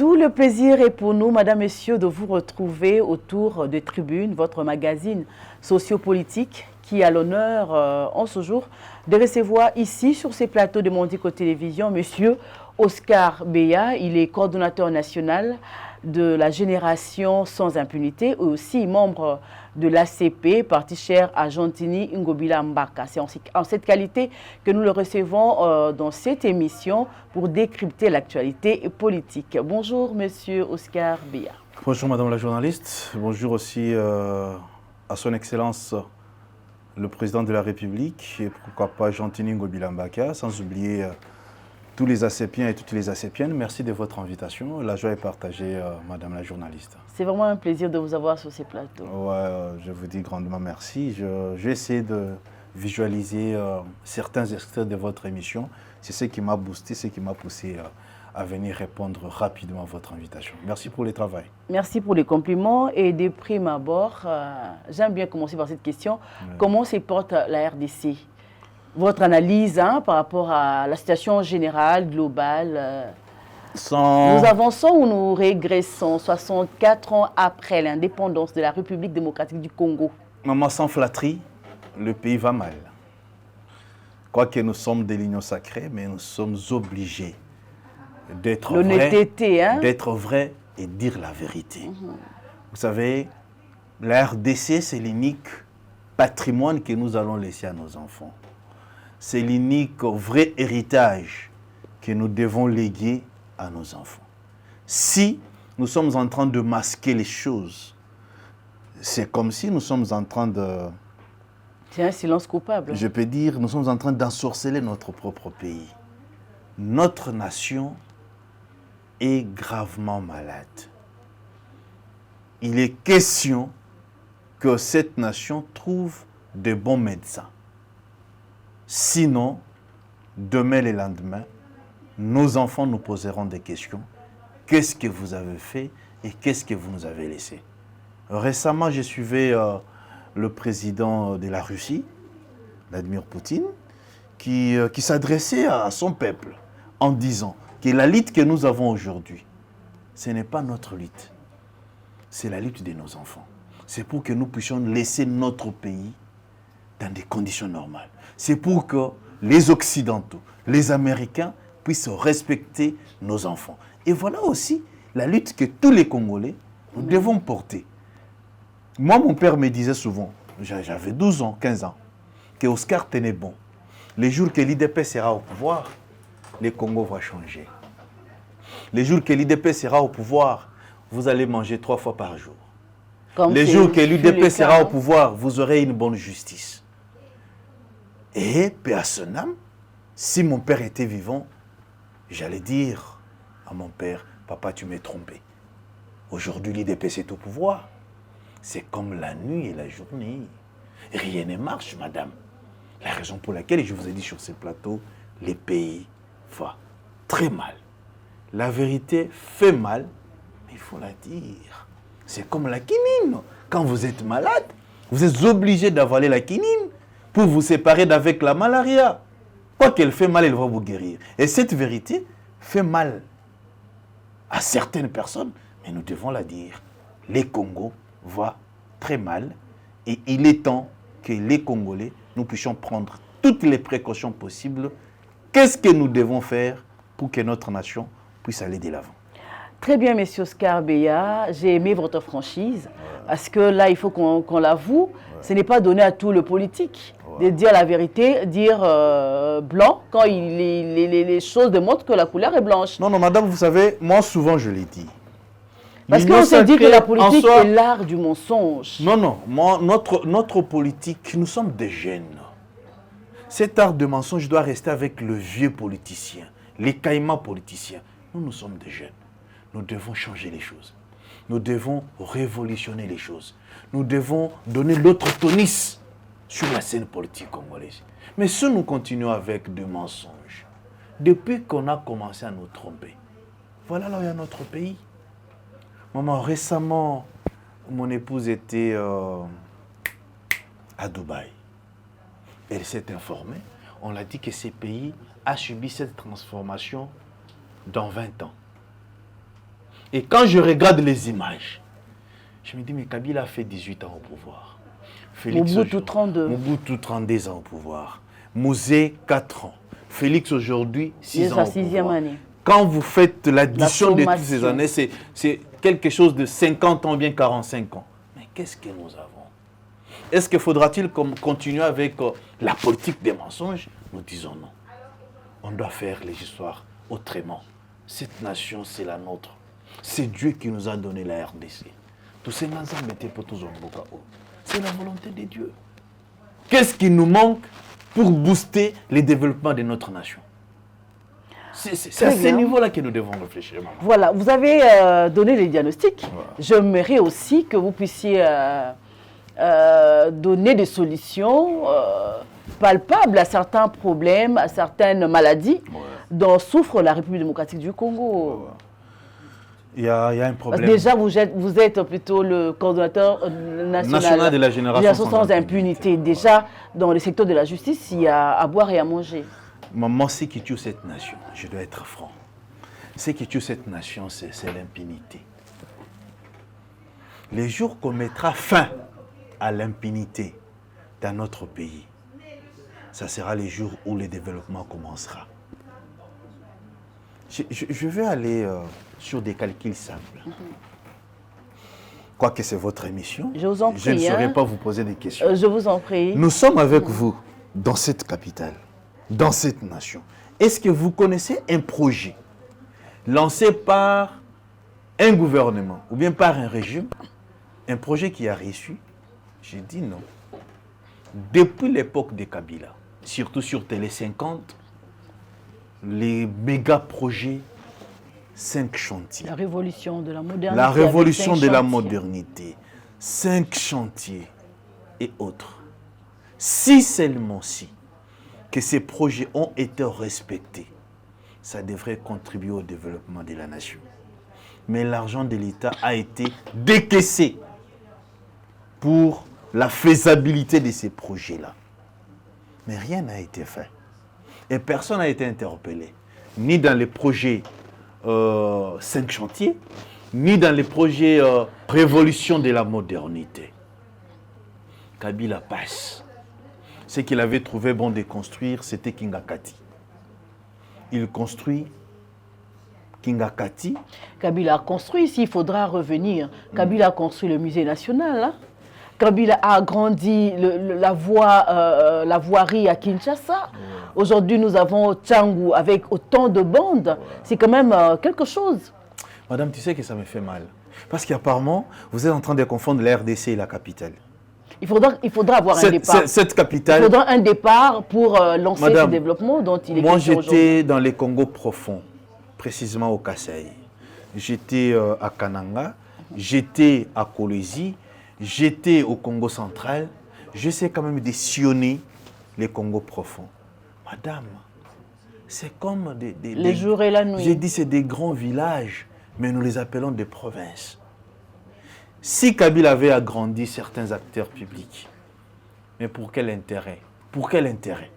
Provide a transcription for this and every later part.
Tout le plaisir est pour nous, Madame, Messieurs, de vous retrouver autour de Tribune, votre magazine sociopolitique qui a l'honneur, en ce jour, de recevoir ici, sur ces plateaux de Mondico Télévision, Monsieur Oscar Beya. Il est coordonnateur national de la Génération sans impunité et aussi membre de l'ACP, parti cher à Gentini Ngobila Mbaka. C'est en cette qualité que nous le recevons dans cette émission pour décrypter l'actualité politique. Bonjour, Monsieur Oscar Beya. Bonjour, Madame la journaliste. Bonjour aussi à son Excellence le Président de la République et pourquoi pas Gentini Ngobila Mbaka, sans oublier tous les ACPiens et toutes les ACPiennes. Merci de votre invitation. La joie est partagée, Madame la journaliste. C'est vraiment un plaisir de vous avoir sur ces plateaux. Ouais, je vous dis grandement merci. J'ai essayé de visualiser certains extraits de votre émission. C'est ce qui m'a boosté, ce qui m'a poussé à venir répondre rapidement à votre invitation. Merci pour le travail. Merci pour les compliments. Et de prime abord, j'aime bien commencer par cette question. Ouais. Comment se porte la RDC? Votre analyse par rapport à la situation générale, globale Nous avançons ou nous régressons 64 ans après l'indépendance de la République démocratique du Congo? Maman, sans flatterie, le pays va mal. Quoique nous sommes de l'union sacrée, mais nous sommes obligés d'être vrai et dire la vérité. Vous savez, la RDC, c'est l'unique patrimoine que nous allons laisser à nos enfants. C'est l'unique vrai héritage que nous devons léguer à nos enfants. Si nous sommes en train de masquer les choses, c'est comme si nous sommes en train de... C'est un silence coupable. Je peux dire, nous sommes en train d'ensorceler notre propre pays. Notre nation est gravement malade. Il est question que cette nation trouve de bons médecins. Sinon, demain et le lendemain, nos enfants nous poseront des questions. Qu'est-ce que vous avez fait et qu'est-ce que vous nous avez laissé? Récemment, je suivais le président de la Russie, Vladimir Poutine, qui s'adressait à son peuple en disant que la lutte que nous avons aujourd'hui, ce n'est pas notre lutte, c'est la lutte de nos enfants. C'est pour que nous puissions laisser notre pays dans des conditions normales. C'est pour que les Occidentaux, les Américains puissent respecter nos enfants. Et voilà aussi la lutte que tous les Congolais, nous devons porter. Moi, mon père me disait souvent, j'avais 12 ans, 15 ans, que Oscar tenait bon. Les jours que l'IDP sera au pouvoir, le Congo va changer. Les jours que l'IDP sera au pouvoir, vous allez manger 3 fois par jour. Les jours que l'IDP sera au pouvoir, vous aurez une bonne justice. Et, paix à son âme, si mon père était vivant, j'allais dire à mon père, papa, tu m'es trompé. Aujourd'hui, l'IDP est au pouvoir. C'est comme la nuit et la journée. Rien ne marche, madame. La raison pour laquelle, je vous ai dit sur ce plateau, le pays va très mal. La vérité fait mal, mais il faut la dire. C'est comme la quinine. Quand vous êtes malade, vous êtes obligé d'avaler la quinine pour vous séparer d'avec la malaria. Quoi qu'elle fait mal, elle va vous guérir. Et cette vérité fait mal à certaines personnes, mais nous devons la dire. Les Congo va très mal et il est temps que les Congolais, nous puissions prendre toutes les précautions possibles. Qu'est-ce que nous devons faire pour que notre nation puisse aller de l'avant? Très bien, Monsieur Oscar Beya, j'ai aimé votre franchise, parce que là, il faut qu'on l'avoue, ce n'est pas donné à tout le politique de dire la vérité, dire blanc, quand les choses démontrent que la couleur est blanche. Non, non, madame, vous savez, moi, souvent, je l'ai dit. Parce qu'on se dit que la politique est l'art du mensonge. Non, non, notre politique, nous sommes des jeunes. Cet art de mensonge doit rester avec le vieux politicien, les caïmans politiciens. Nous sommes des jeunes. Nous devons changer les choses. Nous devons révolutionner les choses. Nous devons donner l'autre tonus sur la scène politique congolaise. Mais si nous continuons avec des mensonges, depuis qu'on a commencé à nous tromper, voilà là où il y a notre pays. Maman, récemment, mon épouse était à Dubaï. Elle s'est informée. On l'a dit que ce pays a subi cette transformation dans 20 ans. Et quand je regarde les images, je me dis, mais Kabila a fait 18 ans au pouvoir. Mobutu 32. Mobutu 32 ans au pouvoir. Mouzé 4 ans. Félix aujourd'hui 6 ans au pouvoir. Année. Quand vous faites l'addition de toutes ces années, c'est quelque chose de 50 ans, bien 45 ans. Mais qu'est-ce que nous avons? Est-ce que faudra-t-il continuer avec la politique des mensonges? Nous disons non. On doit faire les histoires autrement. Cette nation, c'est la nôtre. C'est Dieu qui nous a donné la RDC. Tous ces gens mettaient pour tous en boca. C'est la volonté de Dieu. Qu'est-ce qui nous manque pour booster le développement de notre nation? C'est à ce niveau-là que nous devons réfléchir. Maman. Voilà, vous avez donné les diagnostics. Voilà. J'aimerais aussi que vous puissiez donner des solutions palpables à certains problèmes, à certaines maladies dont souffre la République démocratique du Congo. Il y a un problème. Parce que déjà, vous êtes plutôt le coordonnateur national de la génération sans impunité. Déjà, dans le secteur de la justice, il y a à boire et à manger. Maman, ce qui tue cette nation, je dois être franc, ce qui tue cette nation, c'est l'impunité. Les jours qu'on mettra fin à l'impunité dans notre pays, ça sera les jours où le développement commencera. Je vais aller sur des calculs simples. Quoique c'est votre émission, je vous en prie, je ne saurais pas vous poser des questions. Je vous en prie. Nous sommes avec vous dans cette capitale, dans cette nation. Est-ce que vous connaissez un projet lancé par un gouvernement ou bien par un régime, un projet qui a réussi? J'ai dit non. Depuis l'époque de Kabila, surtout sur Télé 50, les méga projets, 5 chantiers. La révolution de la modernité. La révolution de la modernité, 5 chantiers et autres. Si seulement si que ces projets ont été respectés, ça devrait contribuer au développement de la nation. Mais l'argent de l'État a été décaissé pour la faisabilité de ces projets-là. Mais rien n'a été fait. Et personne n'a été interpellé, ni dans les projets 5 chantiers, ni dans les projets révolution de la modernité. Kabila passe. Ce qu'il avait trouvé bon de construire, c'était Kingakati. Il construit Kingakati. Kabila a construit, s'il faudra revenir. Kabila a construit le musée national. Hein? Kabila a agrandi la voirie à Kinshasa. Aujourd'hui, nous avons Tchangou avec autant de bandes. C'est quand même quelque chose. Madame, tu sais que ça me fait mal. Parce qu'apparemment, vous êtes en train de confondre la RDC et la capitale. Il faudra avoir un départ. Cette capitale... Il faudra un départ pour lancer ce développement dont il est question aujourd'hui. Moi, j'étais dans les Congos profonds, précisément au Kasaï. J'étais à Kananga, j'étais à Kolwezi, j'étais au Congo central. J'essaie quand même de sillonner les Congos profonds. Madame, c'est comme les jours et la nuit. J'ai dit c'est des grands villages, mais nous les appelons des provinces. Si Kabila avait agrandi certains acteurs publics, mais pour quel intérêt? Pour quel intérêt?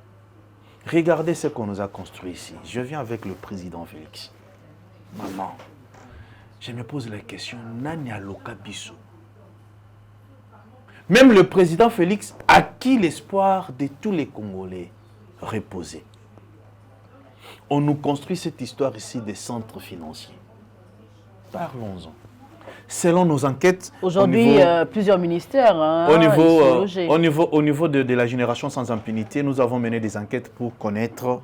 Regardez ce qu'on nous a construit ici. Je viens avec le président Félix. Maman, je me pose la question, Nani Aloka Bissou? Même le président Félix a qui l'espoir de tous les Congolais reposer. On nous construit cette histoire ici des centres financiers. Parlons-en. Selon nos enquêtes... Aujourd'hui, plusieurs ministères au niveau de la génération sans impunité, nous avons mené des enquêtes pour connaître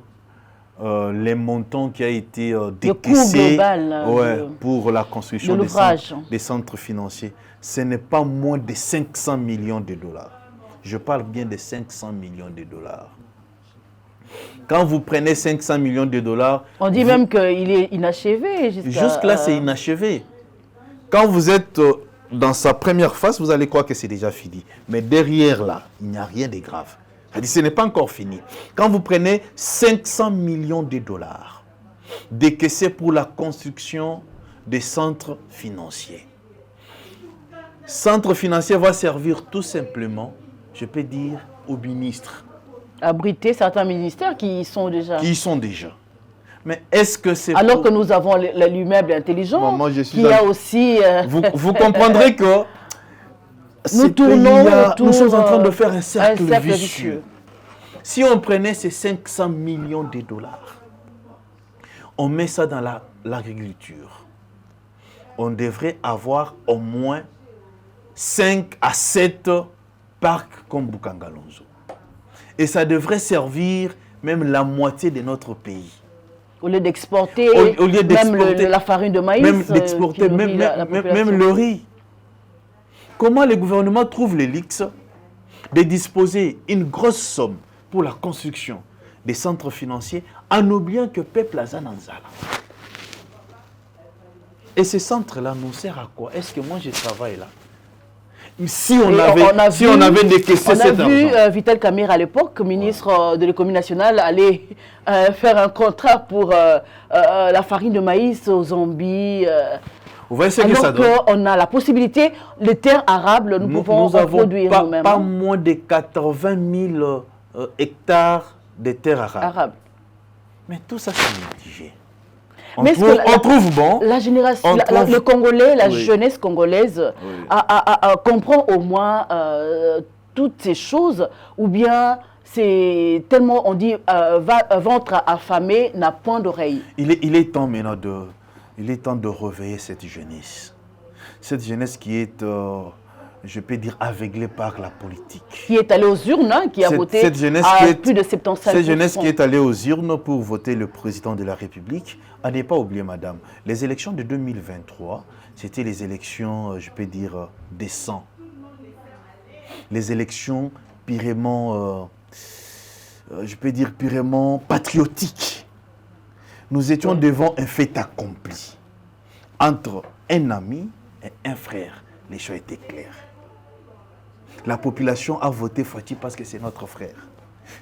les montants qui ont été décaissés pour la construction des centres financiers. Ce n'est pas moins de 500 millions de dollars. Je parle bien de 500 millions de dollars. Quand vous prenez 500 millions de dollars... On dit même qu'il est inachevé. Jusque-là, c'est inachevé. Quand vous êtes dans sa première phase, vous allez croire que c'est déjà fini. Mais derrière là, il n'y a rien de grave. C'est-à-dire, ce n'est pas encore fini. Quand vous prenez 500 millions de dollars décaissés pour la construction des centres financiers, centre financier va servir tout simplement, je peux dire, aux ministres. Abriter certains ministères qui y sont déjà. Qui y sont déjà. Mais est-ce que c'est... Alors que nous avons l'immeuble intelligent, Bon, moi, je suis qui a aussi... vous comprendrez que... Nous tournons autour, nous sommes en train de faire un cercle vicieux. vicieux. Si on prenait ces 500 millions de dollars, on met ça dans l'agriculture, on devrait avoir au moins 5 à 7 parcs comme Bukangalonzo. Et ça devrait servir même la moitié de notre pays. Au lieu d'exporter même la farine de maïs, même d'exporter même le riz. Comment le gouvernement trouve les leaks de disposer une grosse somme pour la construction des centres financiers en oubliant que peuple Azananzala. Et ces centres-là nous servent à quoi? Est-ce que moi je travaille là? Si on avait décaissé cet argent. On a vu Vital Kamerhe à l'époque, ministre de l'économie nationale, aller faire un contrat pour la farine de maïs au Zambie. Vous voyez ce que ça donne? Alors qu'on a la possibilité, les terres arables, nous pouvons en produire nous-mêmes. Pas moins de 80 000 hectares de terres arabes. Mais tout ça, c'est négligé. On trouve bon. La génération, le Congolais, la jeunesse congolaise comprend au moins toutes ces choses, ou bien c'est tellement, on dit, ventre affamé n'a point d'oreille. Il est temps maintenant de réveiller cette jeunesse. Cette jeunesse qui est, je peux dire, aveuglée par la politique. Qui est allée aux urnes, hein, qui a voté à plus de 75%. Cette jeunesse qui est allée aux urnes pour voter le président de la République, à ne pas oublier, madame, les élections de 2023, c'était les élections, je peux dire, des sangs. Les élections purement, je peux dire, purement patriotiques. Nous étions devant un fait accompli. Entre un ami et un frère, les choix étaient clairs. La population a voté Fati parce que c'est notre frère.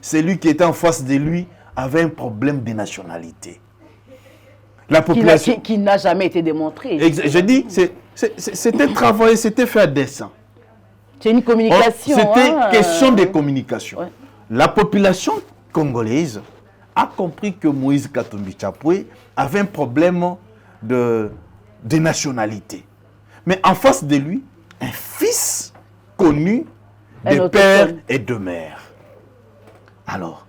Celui qui était en face de lui avait un problème de nationalité. La population... Qui n'a jamais été démontré. Je dis, c'était travaillé, c'était fait à dessein. C'est une communication. C'était question de communication. Ouais. La population congolaise a compris que Moïse Katumbi Chapwe avait un problème de nationalité. Mais en face de lui, un fils connu de père et de mère. Alors,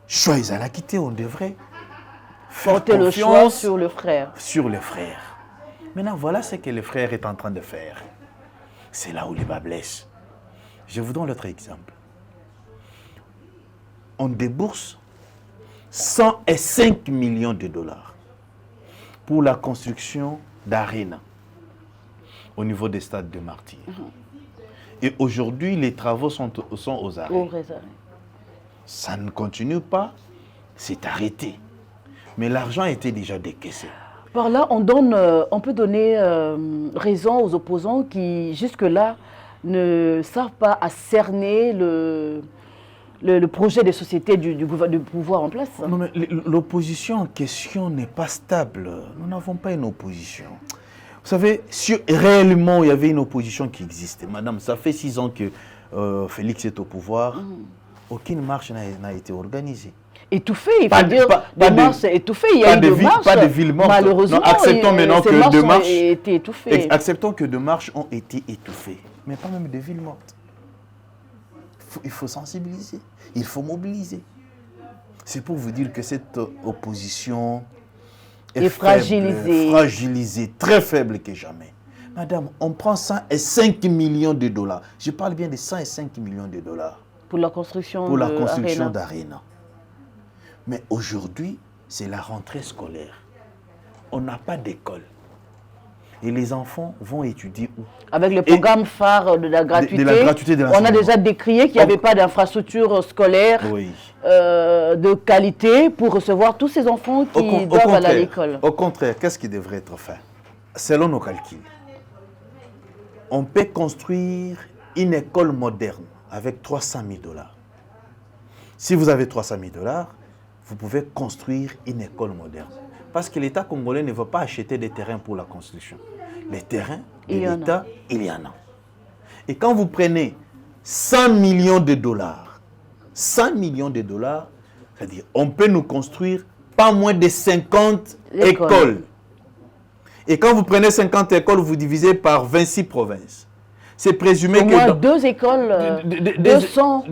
choix à la quitter, on devrait porter le choix sur le frère. Sur le frère. Maintenant, voilà ce que le frère est en train de faire. C'est là où les bas blessent. Je vous donne l'autre exemple. On débourse 105 millions de dollars pour la construction d'arénas au niveau des stades de martyrs. Et aujourd'hui, les travaux sont aux arrêts. Ça ne continue pas, c'est arrêté. Mais l'argent était déjà décaissé. Par là, on peut donner raison aux opposants qui, jusque-là, ne savent pas à cerner le projet des sociétés du pouvoir en place. Non, mais l'opposition en question n'est pas stable. Nous n'avons pas une opposition. Vous savez, si réellement il y avait une opposition qui existait, madame, ça fait 6 ans que Félix est au pouvoir, aucune marche n'a été organisée. Étouffé, il faut dire, des marches étouffées, il y a eu des marches, pas de villes mortes. Malheureusement, acceptons maintenant que deux marches ont été étouffées. Acceptons que 2 marches ont été étouffées, mais pas même des villes mortes. Il faut sensibiliser, il faut mobiliser. C'est pour vous dire que cette opposition est fragilisée, très faible que jamais. Madame, on prend 105 millions de dollars. Je parle bien de 105 millions de dollars. Pour la construction d'Arena. Mais aujourd'hui, c'est la rentrée scolaire. On n'a pas d'école. Et les enfants vont étudier où? Avec le programme phare de la gratuité, de on a déjà décrié qu'il n'y avait pas d'infrastructure scolaire de qualité pour recevoir tous ces enfants qui doivent aller à l'école. Au contraire, qu'est-ce qui devrait être fait? Selon nos calculs, on peut construire une école moderne avec 300 000 dollars. Si vous avez 300 000 dollars, vous pouvez construire une école moderne. Parce que l'État congolais ne veut pas acheter des terrains pour la construction. Les terrains de l'État, il y en a. Et quand vous prenez 100 millions de dollars, 100 millions de dollars, c'est-à-dire on peut nous construire pas moins de 50 écoles. Et quand vous prenez 50 écoles, vous divisez par 26 provinces. C'est présumé au que... moins 2 écoles, 200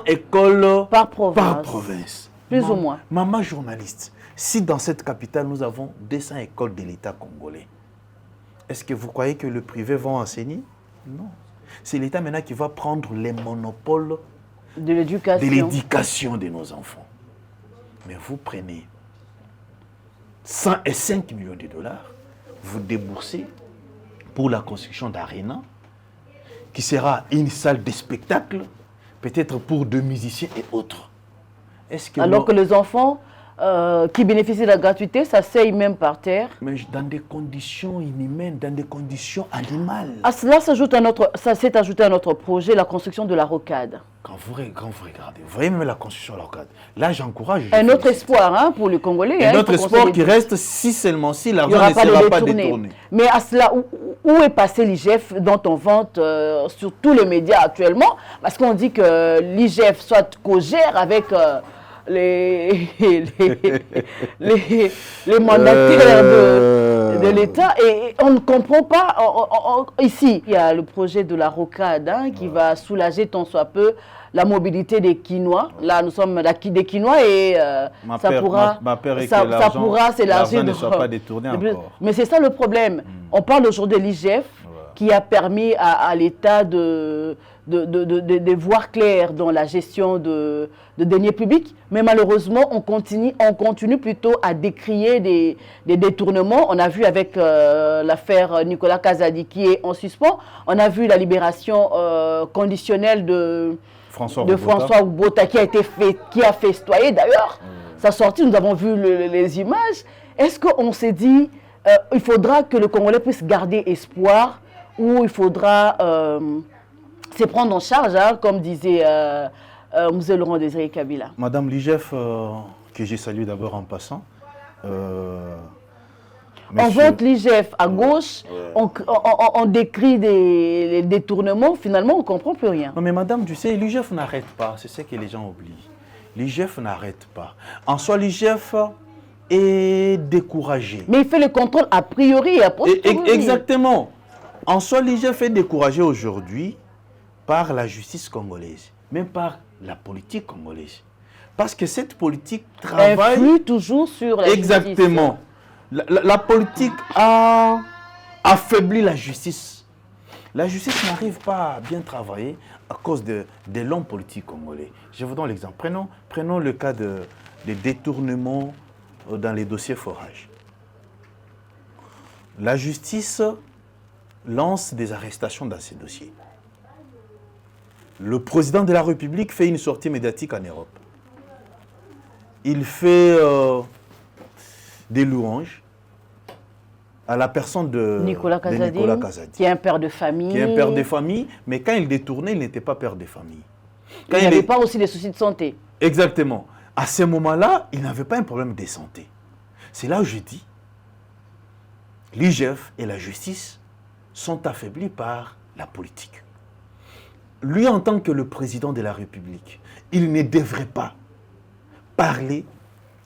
écoles par province. Plus ou moins. Maman journaliste, si dans cette capitale, nous avons 200 écoles de l'État congolais, est-ce que vous croyez que le privé va enseigner? Non. C'est l'État maintenant qui va prendre les monopoles de l'éducation de nos enfants. Mais vous prenez 105 millions de dollars, vous déboursez pour la construction d'Arena, qui sera une salle de spectacle, peut-être pour 2 musiciens et autres. Alors que les enfants qui bénéficient de la gratuité s'asseyent même par terre. Mais dans des conditions inhumaines, dans des conditions animales. À cela ça s'est ajouté à notre projet, la construction de la rocade. Quand vous regardez, vous voyez même la construction de la rocade. Là, j'encourage. Un autre espoir pour les Congolais. Un autre espoir qui reste si l'argent ne sera pas détourné. Mais à cela, où est passé l'IGF dont on vante sur tous les médias actuellement? Parce qu'on dit que l'IGF soit co-gère avec les mandataires de l'État et on ne comprend pas. Ici, il y a le projet de la rocade qui va soulager tant soit peu la mobilité des Quinois. Là, nous sommes des Quinois et ça pourra s'élargir. Ne soit pas détourné encore. Mais c'est ça le problème. On parle aujourd'hui de l'IGF qui a permis à l'État de voir clair dans la gestion de deniers publics, mais malheureusement, on continue plutôt à décrier des détournements. On a vu avec l'affaire Nicolas Kazadi qui est en suspens. On a vu la libération conditionnelle de François Oubota qui a festoyé d'ailleurs. Sa sortie, nous avons vu les images. Est-ce qu'on s'est dit il faudra que le Congolais puisse garder espoir ou il faudra se prendre en charge, comme disait M. Laurent Désiré Kabila? Madame l'IGF, que j'ai salué d'abord en passant. On vote l'IGF à gauche, on décrit des détournements, finalement on ne comprend plus rien. Non mais madame, tu sais, l'IGF n'arrête pas, c'est ce que les gens oublient. L'IGF n'arrête pas. En soi, l'IGF est découragé. Mais il fait le contrôle a priori et a posteriori. Exactement. En soi, l'IGF est découragé aujourd'hui par la justice congolaise, même par la politique congolaise. Parce que cette politique travaille... influe toujours sur la justice. Exactement. La politique a affaibli la justice. La justice n'arrive pas à bien travailler à cause de l'homme politique congolais. Je vous donne l'exemple. Prenons le cas de détournements dans les dossiers forages. La justice lance des arrestations dans ces dossiers. Le président de la République fait une sortie médiatique en Europe. Il fait des louanges à la personne de Nicolas Kazadi, qui est un père de famille. Qui est un père de famille, mais quand il détournait, il n'était pas père de famille. Il n'avait pas aussi des soucis de santé. Exactement. À ce moment-là, il n'avait pas un problème de santé. C'est là où je dis, l'IGF et la justice sont affaiblis par la politique. Lui, en tant que le président de la République, il ne devrait pas parler...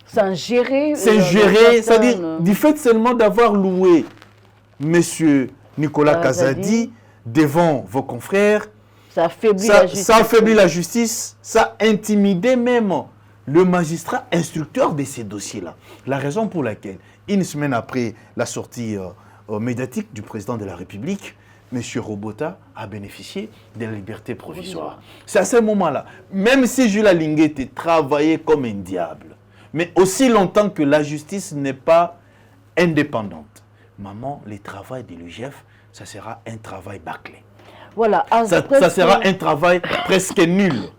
S'ingérer, c'est-à-dire du fait seulement d'avoir loué M. Nicolas Kazadi devant vos confrères, ça affaiblit la justice, ça intimidait même le magistrat instructeur de ces dossiers-là. La raison pour laquelle, une semaine après la sortie médiatique du président de la République, M. Robota a bénéficié de la liberté provisoire. C'est à ce moment-là, même si Jules Alinguete travaillait comme un diable, mais aussi longtemps que la justice n'est pas indépendante, maman, le travail de l'IGF, ça sera un travail bâclé. Voilà. Ça sera un travail presque nul.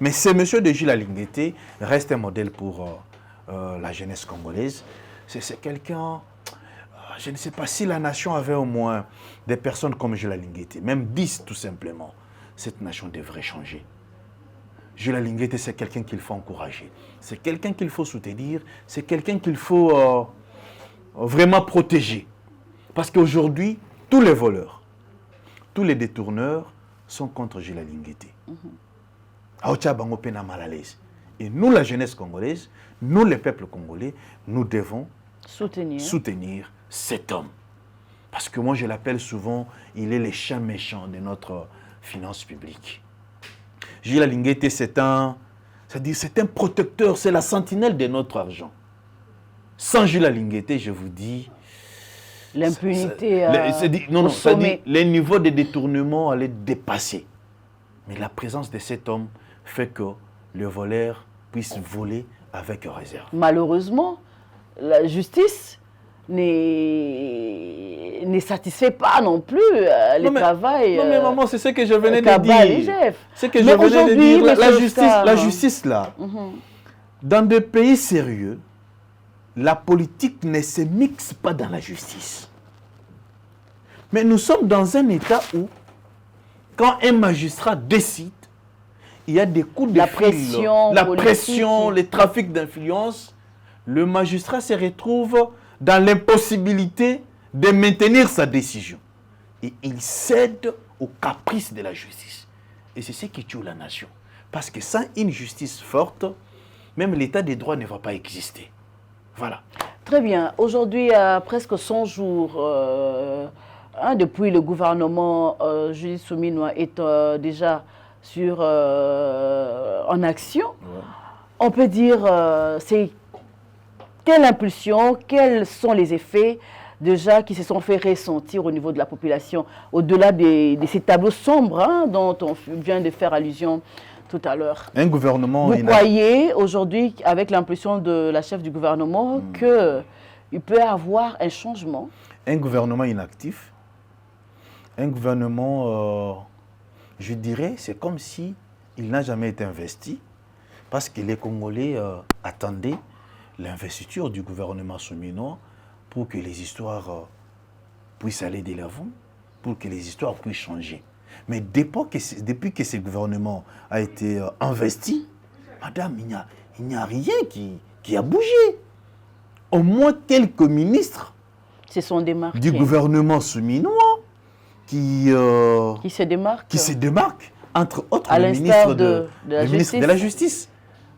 Mais ce monsieur de Jules Alinguete reste un modèle pour la jeunesse congolaise. C'est quelqu'un... Je ne sais pas si la nation avait au moins des personnes comme Jules Alinguete, même 10 tout simplement. Cette nation devrait changer. Jules Alinguete, c'est quelqu'un qu'il faut encourager. C'est quelqu'un qu'il faut soutenir. C'est quelqu'un qu'il faut vraiment protéger. Parce qu'aujourd'hui, tous les voleurs, tous les détourneurs sont contre Jules Alinguete. Et nous, la jeunesse congolaise, Nous, les peuples congolais, nous devons soutenir cet homme. Parce que moi, je l'appelle souvent, il est le chat méchant de notre finance publique. Jules Alinguete, c'est un protecteur, c'est la sentinelle de notre argent. Sans Jules Alinguete, je vous dis... L'impunité les niveaux de détournement allaient dépasser. Mais la présence de cet homme fait que le voleur puisse voler avec réserve. Malheureusement, la justice ne satisfait pas non plus le travail. Non mais maman, c'est ce que je venais de dire. C'est que je venais de dire. La justice là, dans des pays sérieux, la politique ne se mixe pas dans la justice. Mais nous sommes dans un état où, quand un magistrat décide, il y a des coups de fil, la pression, les trafics d'influence, le magistrat se retrouve dans l'impossibilité de maintenir sa décision. Et il cède aux caprices de la justice. Et c'est ce qui tue la nation. Parce que sans une justice forte, même l'état des droits ne va pas exister. Voilà. Très bien. Aujourd'hui, à presque 100 jours, depuis le gouvernement, Julie Souminois est déjà en action. Ouais. On peut dire, c'est quelle impulsion, quels sont les effets déjà qui se sont fait ressentir au niveau de la population, au-delà de ces tableaux sombres dont on vient de faire allusion tout à l'heure. Un gouvernement... Vous croyez aujourd'hui, avec l'impulsion de la chef du gouvernement, qu'il peut y avoir un changement? Un gouvernement inactif, un gouvernement, je dirais, c'est comme si il n'a jamais été investi, parce que les Congolais attendaient l'investiture du gouvernement souminois pour que les histoires puissent aller de l'avant, pour que les histoires puissent changer. Mais depuis que ce gouvernement a été investi, madame, il n'y a rien qui a bougé. Au moins quelques ministres du gouvernement souminois qui se démarquent, entre autres le ministre de la Justice.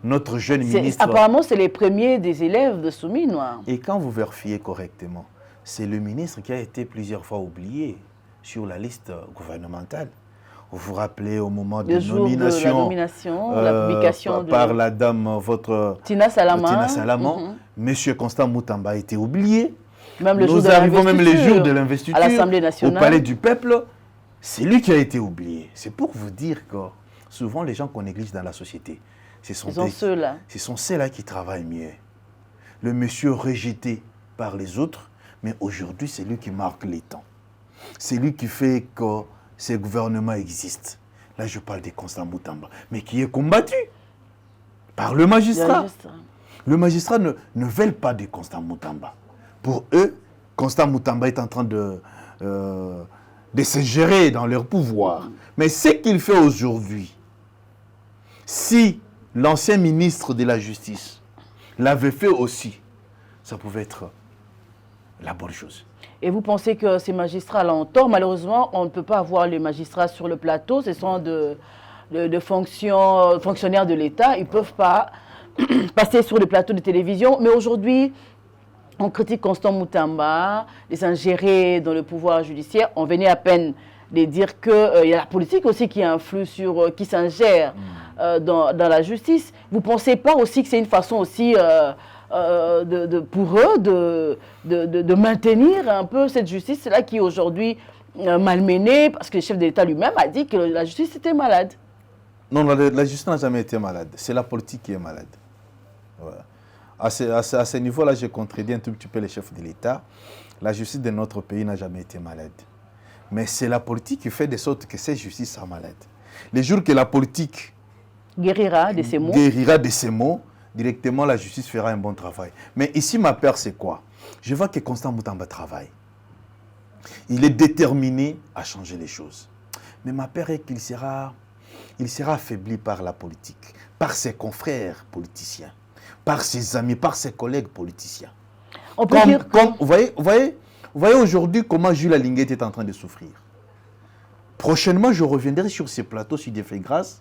Notre jeune ministre... Apparemment, c'est les premiers des élèves de Souminois. Et quand vous vérifiez correctement, c'est le ministre qui a été plusieurs fois oublié sur la liste gouvernementale. Vous vous rappelez au moment de nomination, la publication par la dame, votre Tina Salama, Monsieur Constant Moutamba a été oublié. Même le Nous arrivons même les jours de l'investiture à l'Assemblée nationale, au Palais du Peuple. C'est lui qui a été oublié. C'est pour vous dire que souvent les gens qu'on néglige dans la société, ce sont ceux-là qui travaillent mieux. Le monsieur rejeté par les autres, mais aujourd'hui, c'est lui qui marque les temps. C'est lui qui fait que ces gouvernements existent. Là, je parle de Constant Moutamba, mais qui est combattu par le magistrat. Le magistrat ne veut pas de Constant Moutamba. Pour eux, Constant Moutamba est en train de se gérer dans leur pouvoir. Mais ce qu'il fait aujourd'hui, si l'ancien ministre de la Justice l'avait fait aussi, ça pouvait être la bonne chose. Et vous pensez que ces magistrats-là ont tort? Malheureusement, on ne peut pas avoir les magistrats sur le plateau. Ce sont de fonctionnaires de l'État. Ils ne peuvent pas passer sur le plateau de télévision. Mais aujourd'hui, on critique Constant Moutamba, les ingérés dans le pouvoir judiciaire. On venait à peine de dire qu'il y a la politique aussi qui influe qui s'ingère dans la justice. Vous ne pensez pas aussi que c'est une façon aussi pour eux de maintenir un peu cette justice-là qui est aujourd'hui malmenée, parce que le chef de l'État lui-même a dit que la justice était malade. Non, la justice n'a jamais été malade. C'est la politique qui est malade. Voilà. À ce niveau-là, je contredis un tout petit peu les chefs de l'État. La justice de notre pays n'a jamais été malade. Mais c'est la politique qui fait de sorte que cette justice soit malade. Les jours que la politique guérira de ces mots, directement la justice fera un bon travail. Mais ici, ma peur, c'est quoi? Je vois que Constant Moutamba travaille. Il est déterminé à changer les choses. Mais ma peur est qu'il sera affaibli par la politique, par ses confrères politiciens, par ses amis, par ses collègues politiciens. On peut dire que... Vous voyez aujourd'hui comment Jules Alinguete est en train de souffrir. Prochainement, je reviendrai sur ces plateaux, sur des faits grâce,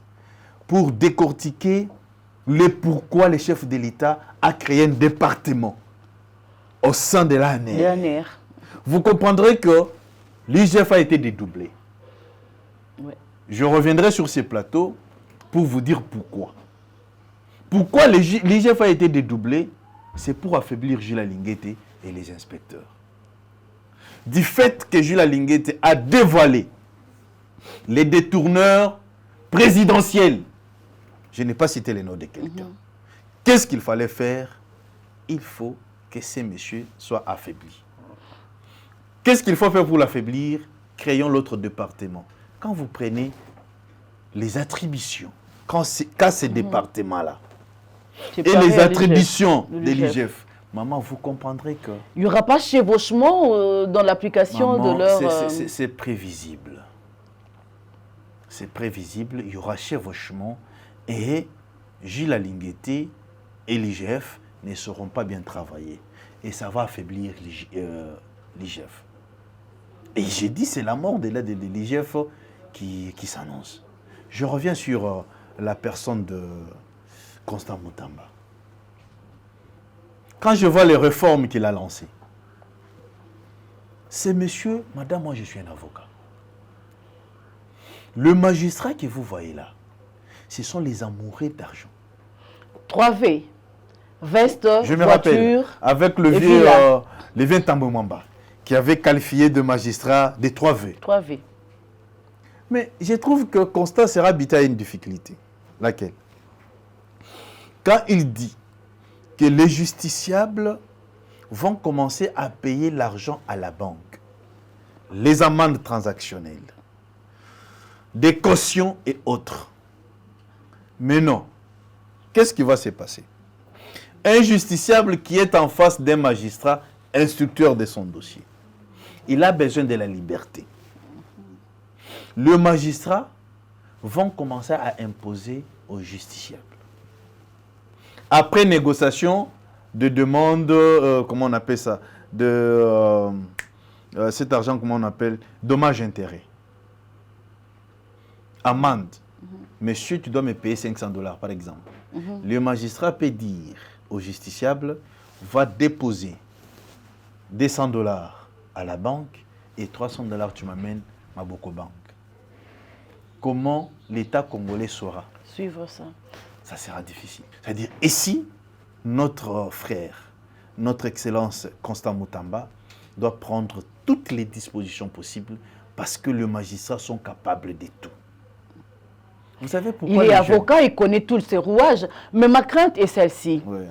pour décortiquer pourquoi le chef de l'État a créé un département au sein de l'ANR. Vous comprendrez que l'IGF a été dédoublé. Ouais. Je reviendrai sur ces plateaux pour vous dire pourquoi. Pourquoi l'IGF a été dédoublé? C'est pour affaiblir Jules Alinguete et les inspecteurs. Du fait que Jules Alinguete a dévoilé les détourneurs présidentiels, je n'ai pas cité les noms de quelqu'un. Qu'est-ce qu'il fallait faire? Il faut que ces messieurs soient affaiblis. Qu'est-ce qu'il faut faire pour l'affaiblir? Créons l'autre département. Quand vous prenez les attributions, quand ces départements-là, et les attributions de l'IGF, maman, vous comprendrez que... Il n'y aura pas chevauchement dans l'application de leur... C'est prévisible. C'est prévisible, il y aura chevauchement et Jules Alinguete et l'IGF ne sauront pas bien travailler. Et ça va affaiblir l'IGF. Et j'ai dit, c'est la mort de l'IGF qui s'annonce. Je reviens sur la personne de Constant Mutamba. Quand je vois les réformes qu'il a lancées, c'est monsieur, madame, moi je suis un avocat. Le magistrat que vous voyez là, ce sont les amoureux d'argent. 3V, veste, je me voiture, rappelle, avec le vieux Tambo Mwamba, qui avait qualifié de magistrat des 3V. 3V. Mais je trouve que Constant sera habité à une difficulté. Laquelle? Quand il dit que les justiciables vont commencer à payer l'argent à la banque, les amendes transactionnelles, des cautions et autres. Mais non. Qu'est-ce qui va se passer? Un justiciable qui est en face d'un magistrat, instructeur de son dossier, il a besoin de la liberté. Le magistrat va commencer à imposer aux justiciables. Après négociation de demande, comment on appelle ça, de cet argent, comment on appelle, dommage-intérêt. Amende. Monsieur, tu dois me payer $500 par exemple. Le magistrat peut dire au justiciable, va déposer $200 à la banque et $300 tu m'amènes à Boko Bank. Comment l'État congolais saura suivre ça? Ça sera difficile. C'est-à-dire, ici, notre frère, notre Excellence Constant Mutamba, doit prendre toutes les dispositions possibles parce que les magistrats sont capables de tout. Vous savez pourquoi il est avocat, il connaît tous ces rouages, mais ma crainte est celle-ci. Oui.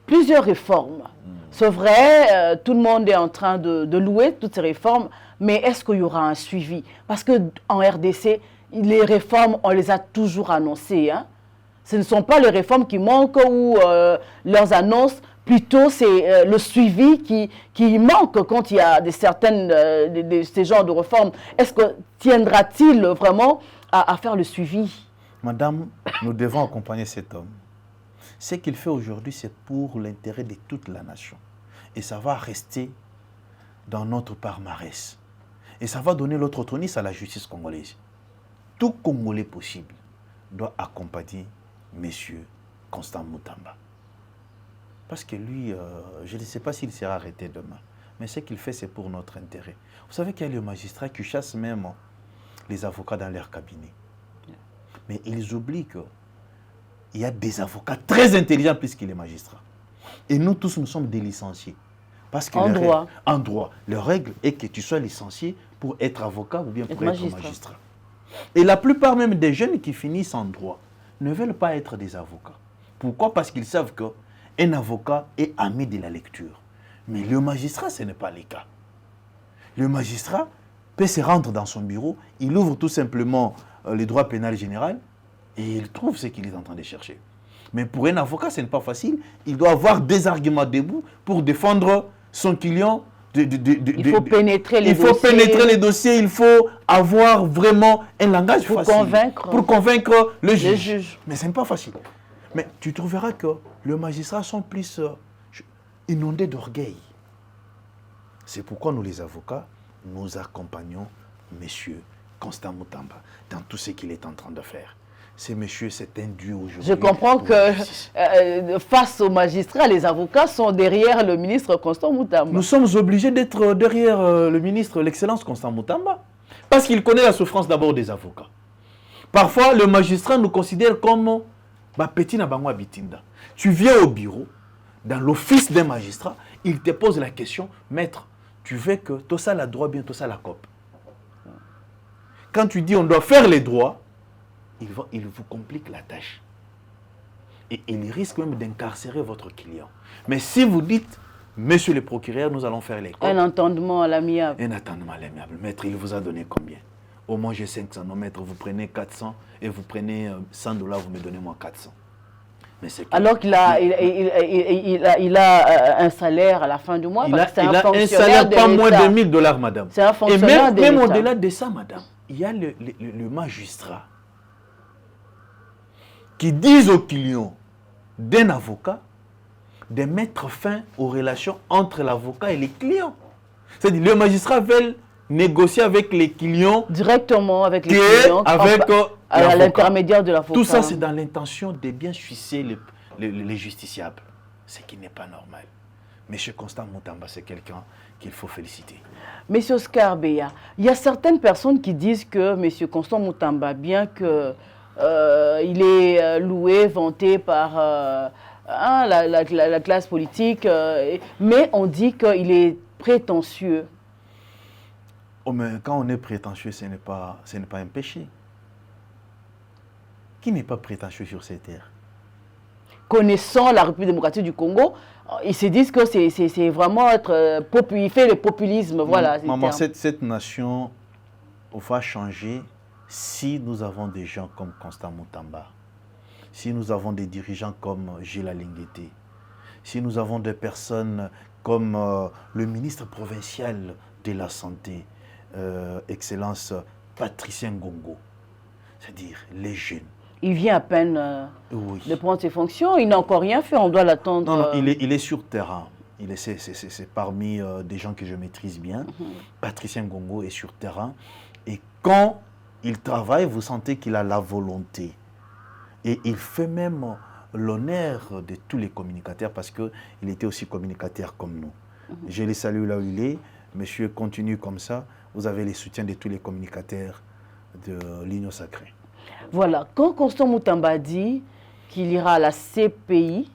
Plusieurs réformes. C'est vrai, tout le monde est en train de louer toutes ces réformes, mais est-ce qu'il y aura un suivi? Parce qu'en RDC, les réformes, on les a toujours annoncées. Hein? Ce ne sont pas les réformes qui manquent ou leurs annonces, plutôt c'est le suivi qui manque quand il y a ces genres de réformes. Est-ce que tiendra-t-il vraiment à faire le suivi? Madame, nous devons accompagner cet homme. Ce qu'il fait aujourd'hui, c'est pour l'intérêt de toute la nation. Et ça va rester dans notre palmarès. Et ça va donner l'autre tonus à la justice congolaise. Tout Congolais possible doit accompagner M. Constant Mutamba. Parce que lui, je ne sais pas s'il sera arrêté demain. Mais ce qu'il fait, c'est pour notre intérêt. Vous savez qu'il y a les magistrats qui chassent même les avocats dans leur cabinet. Mais ils oublient qu'il y a des avocats très intelligents plus que les magistrats. Et nous tous, nous sommes des licenciés. Parce que en droit, le règle est que tu sois licencié pour être avocat ou bien pour être magistrat. Et la plupart même des jeunes qui finissent en droit ne veulent pas être des avocats. Pourquoi? Parce qu'ils savent qu'un avocat est ami de la lecture. Mais le magistrat, ce n'est pas le cas. Le magistrat peut se rendre dans son bureau, il ouvre tout simplement le droit pénal général et il trouve ce qu'il est en train de chercher. Mais pour un avocat, ce n'est pas facile. Il doit avoir des arguments debout pour défendre son client. Il faut pénétrer les dossiers. Il faut avoir vraiment un langage facile pour convaincre le juge. Mais ce n'est pas facile. Mais tu trouveras que les magistrats sont plus inondés d'orgueil. C'est pourquoi nous, les avocats, nous accompagnons M. Constant Mutamba dans tout ce qu'il est en train de faire. c'est monsieur, c'est un dieu aujourd'hui. Je comprends que face aux magistrats, les avocats sont derrière le ministre Constant Moutamba. Nous sommes obligés d'être derrière le ministre, l'excellence Constant Moutamba. Parce qu'il connaît la souffrance d'abord des avocats. Parfois, le magistrat nous considère comme petit Nabango Bitinda. Tu viens au bureau, dans l'office d'un magistrat, il te pose la question, maître, tu veux que tout ça la droit, bien tout ça la cope. Quand tu dis on doit faire les droits, il vous complique la tâche. Et il risque même d'incarcérer votre client. Mais si vous dites, monsieur le procureur, nous allons faire les comptes. Un entendement à l'amiable. Un entendement à l'amiable. Maître, il vous a donné combien? Au moins j'ai 500. Non, maître, vous prenez 400 et vous prenez 100 $, vous me donnez moi 400. Mais alors qu'il a, il a un salaire à la fin du mois. Il a un salaire pas moins de 1000 $, madame. C'est un fonctionnaire de l'État. Et même au-delà de ça, madame, il y a le magistrat qui disent aux clients d'un avocat de mettre fin aux relations entre l'avocat et les clients. C'est-à-dire le magistrat veut négocier avec les clients directement avec les clients, avec à l'intermédiaire de l'avocat. Tout ça, c'est dans l'intention de bien sucer les justiciables, ce qui n'est pas normal. Monsieur Constant Moutamba, c'est quelqu'un qu'il faut féliciter. Monsieur Oscar Beya, il y a certaines personnes qui disent que Monsieur Constant Moutamba, bien que il est loué, vanté par la classe politique, mais on dit qu'il est prétentieux. Oh, mais quand on est prétentieux, ce n'est pas un péché. Qui n'est pas prétentieux sur ces terres? Connaissant la République démocratique du Congo, ils se disent que c'est vraiment être il fait le populisme. Voilà, maman, cette nation va changer si nous avons des gens comme Constant Moutamba, si nous avons des dirigeants comme Gilles Alingueté, si nous avons des personnes comme le ministre provincial de la Santé, Excellence Patricien Ngongo, c'est-à-dire les jeunes. Il vient à peine de prendre ses fonctions, il n'a encore rien fait, on doit l'attendre. Non, il est sur terrain. C'est parmi des gens que je maîtrise bien. Patricien Ngongo est sur terrain. Et quand il travaille, vous sentez qu'il a la volonté. Et il fait même l'honneur de tous les communicateurs parce qu'il était aussi communicateur comme nous. Je les salue là où il est. Monsieur, continue comme ça. Vous avez les soutiens de tous les communicateurs de l'Union Sacrée. Voilà, quand Constant Moutamba dit qu'il ira à la CPI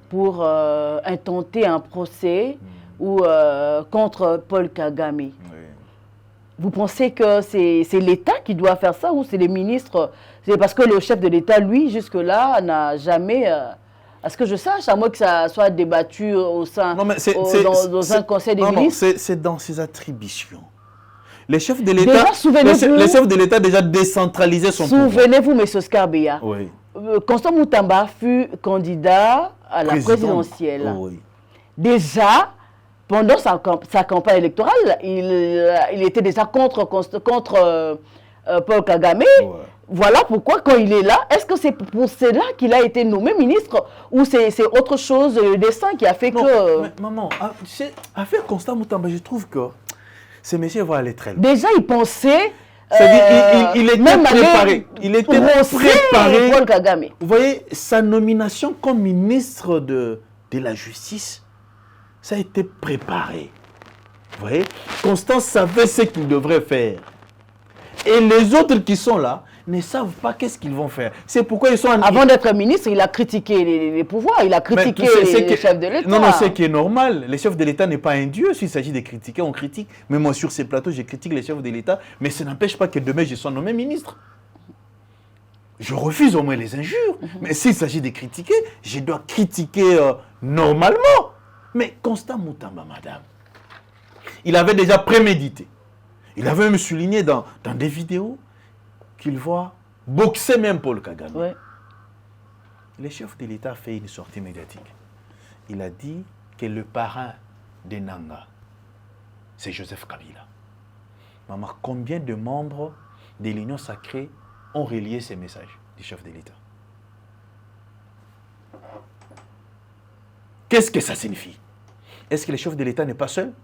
pour intenter un procès contre Paul Kagame, vous pensez que c'est l'État qui doit faire ça ou c'est les ministres? C'est parce que le chef de l'État, lui, jusque-là, n'a jamais... à ce que je sache, à moins que ça soit débattu au sein dans un conseil des ministres. Non, c'est dans ses attributions. Les chefs de l'État déjà décentralisé son pouvoir. Souvenez-vous, M. Oscar Beya, oui. Constant Moutamba fut candidat à la présidentielle. Oui. Déjà, pendant sa campagne électorale, il était déjà contre Paul Kagame. Ouais. Voilà pourquoi, quand il est là, est-ce que c'est pour cela qu'il a été nommé ministre ou c'est autre chose, le destin qui a fait que... Mais, maman, avec Constant Moutamba, je trouve que ce monsieur va aller très loin. Déjà, il pensait... C'est-à-dire, il était préparé. Il était préparé. Paul Kagame. Vous voyez, sa nomination comme ministre de la Justice, ça a été préparé. Vous voyez, Constant savait ce qu'il devrait faire. Et les autres qui sont là ne savent pas qu'est-ce qu'ils vont faire. C'est pourquoi ils sont... Avant d'être ministre, il a critiqué les pouvoirs, il a critiqué les chefs de l'État. Non, c'est qui est normal. Le chef de l'État n'est pas un dieu. S'il s'agit de critiquer, on critique. Mais moi, sur ces plateaux, je critique les chefs de l'État. Mais ça n'empêche pas que demain, je sois nommé ministre. Je refuse au moins les injures. Mais s'il s'agit de critiquer, je dois critiquer normalement. Mais Constant Moutamba, madame, il avait déjà prémédité. Il avait même souligné dans des vidéos qu'il voit boxer même Paul Kagame. Ouais. Le chef de l'État a fait une sortie médiatique. Il a dit que le parrain de Nanga, c'est Joseph Kabila. Maman, combien de membres de l'Union Sacrée ont relié ces messages du chef de l'État? Qu'est-ce que ça signifie? Est-ce que le chef de l'État n'est pas seul?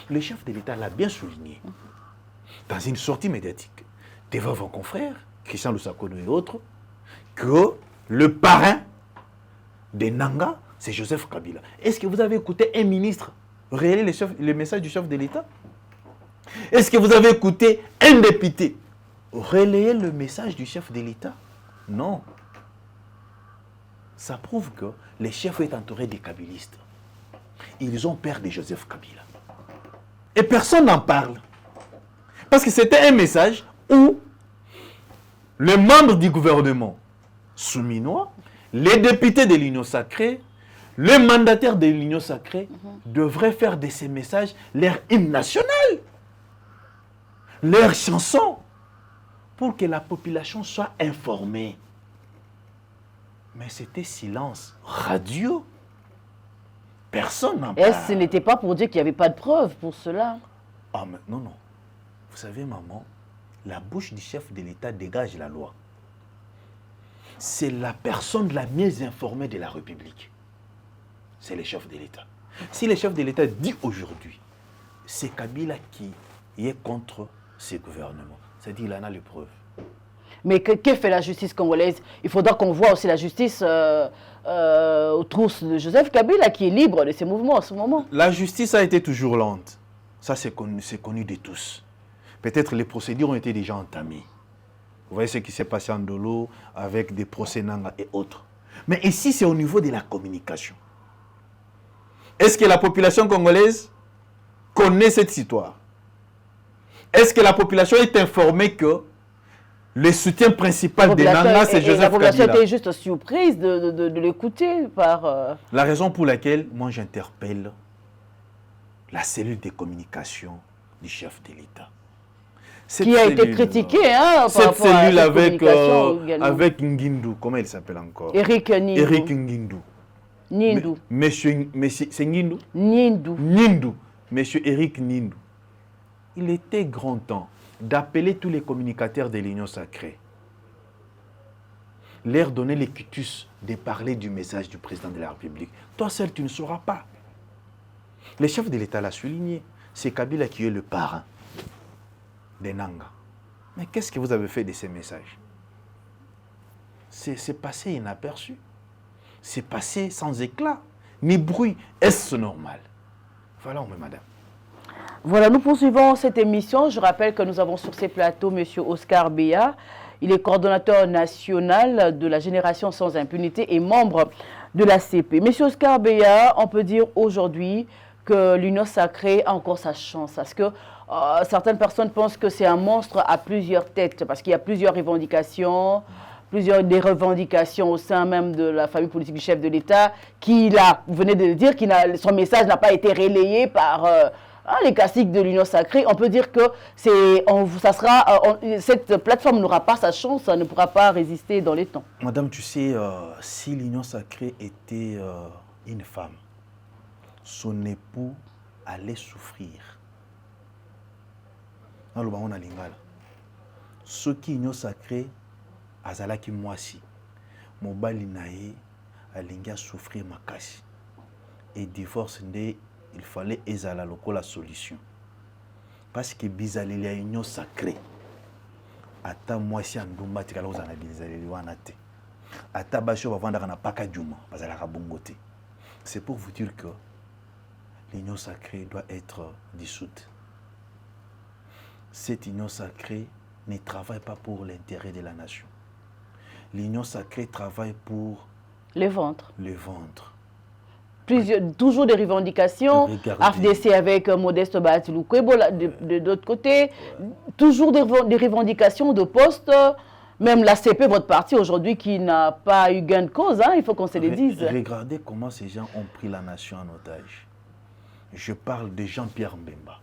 Le chef de l'État l'a bien souligné dans une sortie médiatique devant vos confrères. Christian Lusakono et autres, que le parrain des Nanga, c'est Joseph Kabila. Est-ce que vous avez écouté un ministre relayer le message du chef de l'État? Est-ce que vous avez écouté un député relayer le message du chef de l'État? Non. Ça prouve que les chefs sont entourés des kabylistes. Ils ont peur de Joseph Kabila. Et personne n'en parle. Parce que c'était un message où les membres du gouvernement souminois, les députés de l'Union sacrée, les mandataires de l'Union sacrée devraient faire de ces messages leur hymne national, leur chanson, pour que la population soit informée. Mais c'était silence radio. Personne n'en parle. Est-ce que ce n'était pas pour dire qu'il n'y avait pas de preuves pour cela? Ah, mais non, non. Vous savez, maman, la bouche du chef de l'État dégage la loi. C'est la personne la mieux informée de la République. C'est le chef de l'État. Si le chef de l'État dit aujourd'hui, c'est Kabila qui est contre ce gouvernement, c'est-à-dire qu'il en a les preuves. Mais que fait la justice congolaise? Il faudra qu'on voit aussi la justice autour de Joseph Kabila qui est libre de ses mouvements en ce moment. La justice a été toujours lente. Ça, c'est connu de tous. Peut-être les procédures ont été déjà entamées. Vous voyez ce qui s'est passé en Dolo avec des procès Nanga et autres. Mais ici, c'est au niveau de la communication. Est-ce que la population congolaise connaît cette histoire? Est-ce que la population est informée que le soutien principal des Nanga, c'est Joseph Kabila? La population était juste surprise de l'écouter par... La raison pour laquelle, moi, j'interpelle la cellule de communication du chef de l'État. Qui a été critiquée par cette rapport à cellule cette communication également. avec Ngindou, comment il s'appelle encore? Eric Nindou. Eric Ngindou. Nindou. Monsieur, c'est Ngindou? Nindou. Nindou. Monsieur Eric Nindou. Il était grand temps d'appeler tous les communicateurs de l'Union sacrée, leur donner les quitus de parler du message du président de la République. Toi seul, tu ne sauras pas. Le chef de l'État l'a souligné. C'est Kabila qui est le parrain des Nanga. Mais qu'est-ce que vous avez fait de ces messages? C'est passé inaperçu. C'est passé sans éclat, ni bruit. Est-ce normal? Voilà, madame. Voilà, nous poursuivons cette émission. Je rappelle que nous avons sur ces plateaux M. Oscar Béa. Il est coordonnateur national de la Génération sans impunité et membre de la CP. M. Oscar Béa, on peut dire aujourd'hui que l'Union sacrée a encore sa chance. Parce que certaines personnes pensent que c'est un monstre à plusieurs têtes, parce qu'il y a plusieurs revendications, des revendications au sein même de la famille politique du chef de l'État, vous venez de le dire, son message n'a pas été relayé par les classiques de l'Union sacrée. On peut dire que cette plateforme n'aura pas sa chance, ça ne pourra pas résister dans les temps. Madame, tu sais, si l'Union sacrée était une femme, son époux allait souffrir. Dans le baron à Lingala, ceux qui l'Union sacrée, azalaki mwasi, mobali nae, alinga souffrir makasi. Et divorce, il fallait ezala loko la solution. Parce que bizaleli a union sacrée. Ata mwasi andumba tikala ozana bizaleli wana te. Ata basho bavanda kana paka djuma, bazalaka bongote. C'est pour vous dire que l'union sacrée doit être dissoute. Cette union sacrée ne travaille pas pour l'intérêt de la nation. L'union sacrée travaille pour les ventres. Le ventre. Toujours des revendications. AFDC avec Modeste Batiloukwebo de l'autre côté. Ouais. Toujours des revendications de postes. Même la CP, votre parti aujourd'hui, qui n'a pas eu gain de cause, hein, il faut qu'on se le dise. Regardez comment ces gens ont pris la nation en otage. Je parle de Jean-Pierre Mbemba,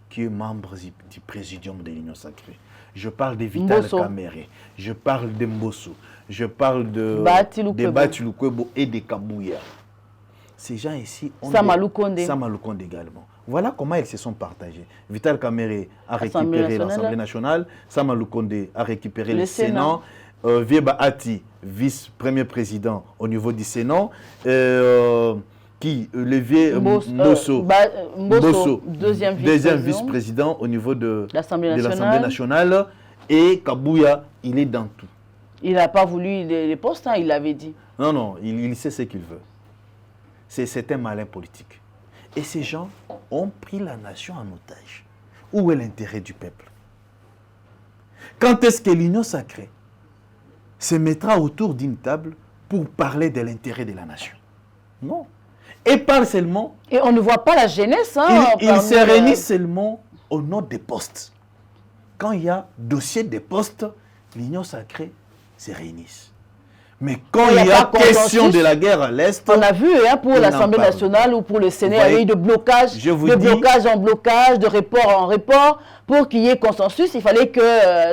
qui est membre du présidium de l'Union sacrée. Je parle de Vital Kamere. Je parle de Mbosso. Je parle de Batiloukwebo et de Kabouya. Ces gens ici ont Samaloukonde également. Voilà comment ils se sont partagés. Vital Kamere a récupéré l'Assemblée nationale. Samaloukonde a récupéré le Sénat. Vieba Ati, vice-premier président au niveau du Sénat. Mbosso, deuxième vice-président au niveau de l'Assemblée nationale. Et Kabouya, il est dans tout. Il n'a pas voulu les postes, hein, il l'avait dit. Non, non, il sait ce qu'il veut. C'est un malin politique. Et ces gens ont pris la nation en otage. Où est l'intérêt du peuple? Quand est-ce que l'Union sacrée se mettra autour d'une table pour parler de l'intérêt de la nation? Non. Et parle seulement... Et on ne voit pas la jeunesse. Hein, il se réunit seulement au nom des postes. Quand il y a dossier des postes, l'Union sacrée se réunit. Mais quand il y a question de la guerre à l'Est... On a vu hein, pour l'Assemblée nationale ou pour le Sénat, il y a eu de blocage, blocage en blocage, de report en report. Pour qu'il y ait consensus, il fallait que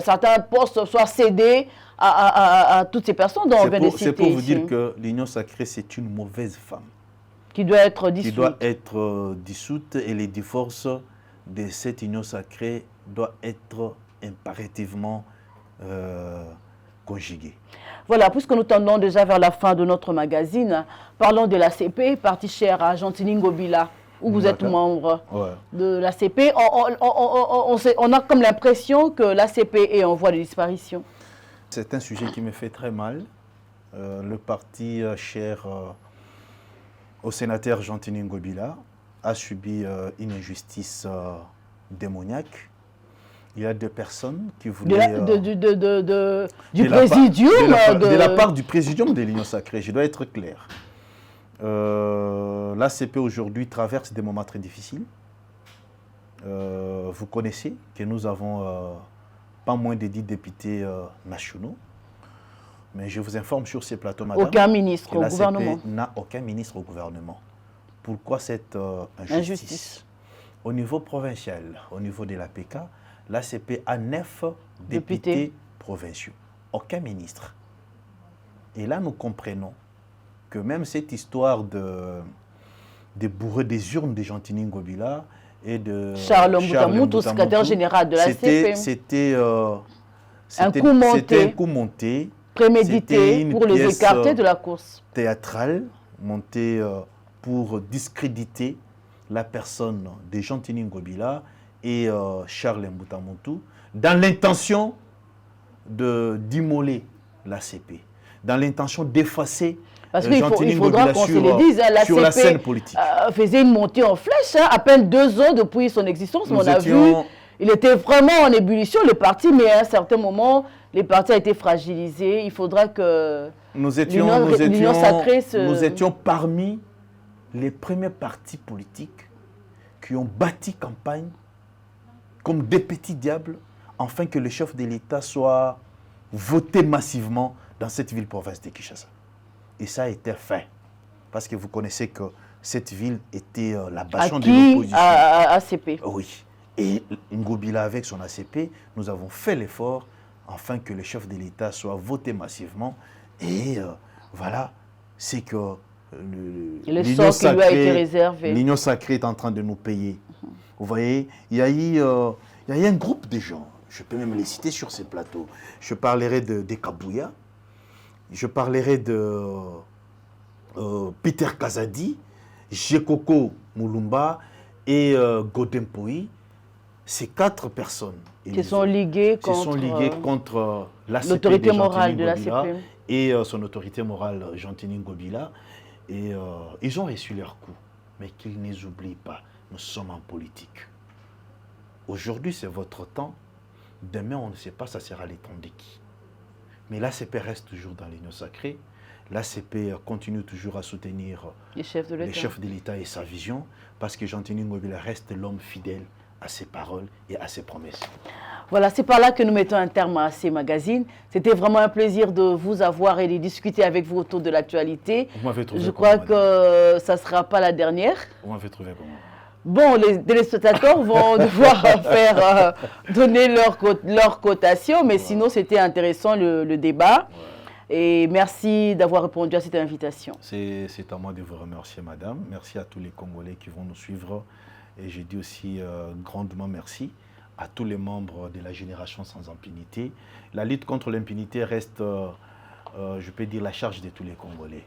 certains postes soient cédés à toutes ces personnes dont on vient de citer. C'est pour vous dire que l'Union sacrée, c'est une mauvaise femme. Qui doit être dissoute. Qui doit être dissoute et les divorces de cette Union sacrée doivent être impérativement conjugués. Voilà, puisque nous tendons déjà vers la fin de notre magazine, parlons de l'ACP, parti cher à Gentini Ngobila, où vous êtes membre de l'ACP. On a comme l'impression que l'ACP est en voie de disparition. C'est un sujet qui me fait très mal. Le parti cher au sénateur Gentini Ngobila a subi une injustice démoniaque. Il y a deux personnes qui voulaient... du présidium de la part du présidium de l'Union sacrée, je dois être clair. L'ACP aujourd'hui traverse des moments très difficiles. Vous connaissez que nous avons pas moins de 10 députés nationaux. Mais je vous informe sur ces plateaux, madame. Aucun ministre au gouvernement. N'a aucun ministre au gouvernement. Pourquoi cette injustice? Au niveau provincial, au niveau de l'APK, l'ACP a 9 députés provinciaux. Aucun ministre. Et là, nous comprenons que même cette histoire de bourrer des urnes de Gentini Ngobila et de Charles Mboutamoutou, secrétaire général de l'ACP. C'était un coup monté, prémédité pour les écarter de la course. Théâtrale, montée pour discréditer la personne de Gentini Ngobila et Charles Mboutamoutou, dans l'intention d'immoler l'ACP, dans l'intention d'effacer Gentini Ngobila sur la scène politique. Faisait une montée en flèche, hein, à peine 2 ans depuis son existence. On a vu, il était vraiment en ébullition, le parti, mais à un certain moment, le parti a été fragilisé. Il faudra que l'Union sacrée nous étions parmi les premiers partis politiques qui ont bâti campagne comme des petits diables, afin que le chef de l'État soit voté massivement dans cette ville-province de Kinshasa. Et ça a été fait. Parce que vous connaissez que cette ville était la bastion de l'opposition. À ACP. Oui. Et Ngobila, avec son ACP, nous avons fait l'effort afin que le chef de l'État soit voté massivement. Et voilà, c'est que l'Union sacrée est en train de nous payer. Vous voyez, il y a eu un groupe de gens, je peux même les citer sur ces plateaux. Je parlerai de Kabouya, je parlerai de Peter Kazadi, Jekoko Moulumba et Godempoui. Ces 4 personnes qui sont liguées contre l'autorité morale de l'ACP et son autorité morale Gentini Ngobila. Et ils ont reçu leur coup. Mais qu'ils ne les oublient pas, nous sommes en politique. Aujourd'hui, c'est votre temps. Demain, on ne sait pas, ça sera les temps de qui. Mais l'ACP reste toujours dans l'Union sacrée. L'ACP continue toujours à soutenir les chefs de l'État et sa vision, parce que Gentini Ngobila reste l'homme fidèle à ses paroles et à ses promesses. Voilà, c'est par là que nous mettons un terme à ces magazines. C'était vraiment un plaisir de vous avoir et de discuter avec vous autour de l'actualité. Je crois que ça ne sera pas la dernière. Vous m'avez trouvé comment? Bon, les téléspectateurs vont devoir donner leur cotation, mais sinon c'était intéressant le débat. Et merci d'avoir répondu à cette invitation. C'est à moi de vous remercier, madame. Merci à tous les Congolais qui vont nous suivre. Et je dis aussi grandement merci à tous les membres de la génération sans impunité. La lutte contre l'impunité reste, je peux dire, la charge de tous les Congolais.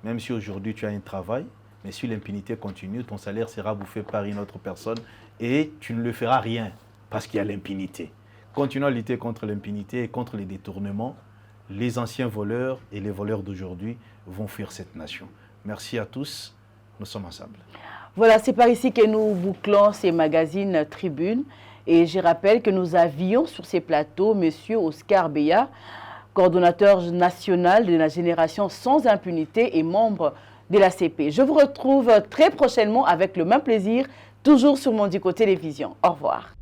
Même si aujourd'hui tu as un travail, mais si l'impunité continue, ton salaire sera bouffé par une autre personne et tu ne le feras rien parce qu'il y a l'impunité. Continuons à lutter contre l'impunité et contre les détournements. Les anciens voleurs et les voleurs d'aujourd'hui vont fuir cette nation. Merci à tous. Nous sommes ensemble. Voilà, c'est par ici que nous bouclons ces magazines Tribune. Et je rappelle que nous avions sur ces plateaux M. Oscar Beya, coordonnateur national de la génération sans impunité et membre de l'ACP. Je vous retrouve très prochainement avec le même plaisir, toujours sur Mondico Télévision. Au revoir.